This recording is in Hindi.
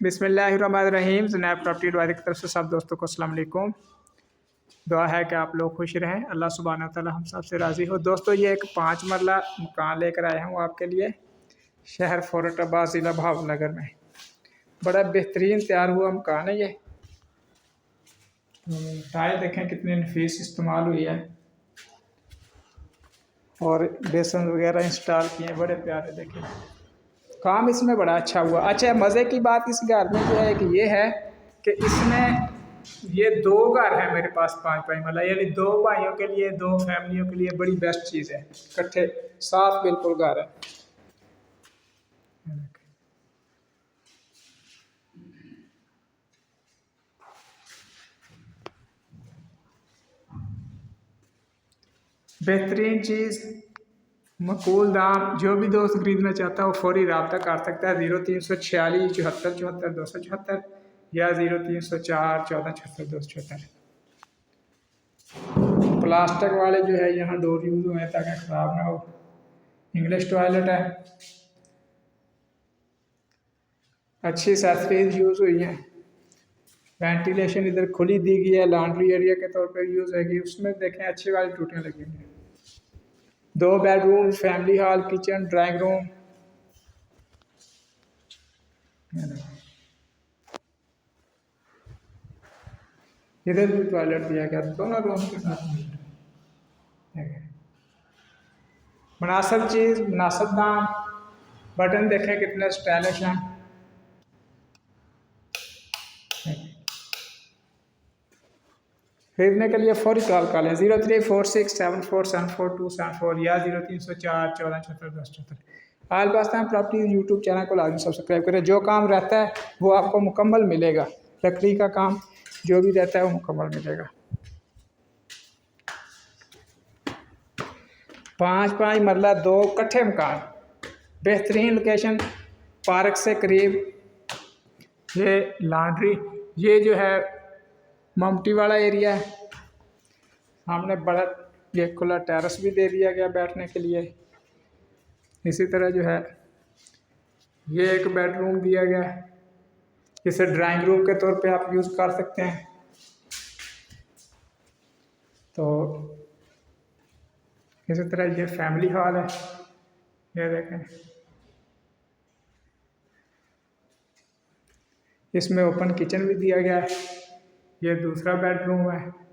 बिस्मिल्लाहिर्रहमानिर्रहीम। ज़नैब प्रॉपर्टी एडवाइज़र की तरफ से सब दोस्तों को अस्सलाम वालेकुम। दुआ है कि आप लोग खुश रहें, अल्लाह सुब्हानहू व तआला हम सब से राज़ी हो। दोस्तों ये एक 5 मरला मकान लेकर आया हूँ आपके लिए, शहर फ़ोरटाबाद ज़िला भावनगर में। बड़ा बेहतरीन तैयार हुआ मकान है ये। टाइल देखें कितनी नफीस इस्तेमाल हुई है और बेसन वगैरह इंस्टॉल किए, बड़े प्यारे देखें। काम इसमें बड़ा अच्छा हुआ। अच्छा, मज़े की बात इस घर में जो है कि ये है कि इसमें ये 2 घर है मेरे पास 5-5 मतलब, यानी 2 भाइयों के लिए, 2 फैमिलियों के लिए बड़ी बेस्ट चीज़ है। इकट्ठे साफ बिल्कुल घर है। बेहतरीन चीज़, मकबूल दाम। जो भी दोस्त खरीदना चाहता है वो फौरी रब्ता कर सकता है 0346 74 74 274 या 0304 14 76 274। प्लास्टिक वाले जो है यहाँ डोर यूज़ हुए हैं ताकि ख़राब ना हो। इंग्लिश टॉयलेट है, अच्छी एसेसरीज यूज़ हुई हैं। वेंटिलेशन इधर खुली दी गई है, लॉन्ड्री एरिया के तौर पर यूज़ होगी। उसमें देखें अच्छी वाली टूटियाँ लगी हुई हैं। 2 bedroom, family hall, kitchen, drawing room. इधर भी टॉयलेट दिया गया, दोनों रूम के साथ मुनासिब चीज़, मुनासिब दाम। बटन देखें कितने स्टाइलिश हैं। खरीदने के लिए फौरी कॉल कर लें 0346747424 या 0304 14 76 274। आल पाकिस्तान प्रॉपर्टी यूट्यूब चैनल को लाजमी सब्सक्राइब करें। जो काम रहता है वो आपको मुकम्मल मिलेगा। लकड़ी का काम जो भी रहता है वो मुकम्मल मिलेगा। 5-5 मरला 2 कट्ठे मकान, बेहतरीन लोकेशन, पार्क से करीब। ये लॉन्ड्री, ये जो है ममटी वाला एरिया है। सामने बड़ा ये खुला टेरेस भी दे दिया गया बैठने के लिए। इसी तरह जो है ये एक बेडरूम दिया गया है, इसे ड्राइंग रूम के तौर पे आप यूज़ कर सकते हैं। तो इसी तरह ये फैमिली हॉल है, ये देखें। इसमें ओपन किचन भी दिया गया है। ये दूसरा बेडरूम है।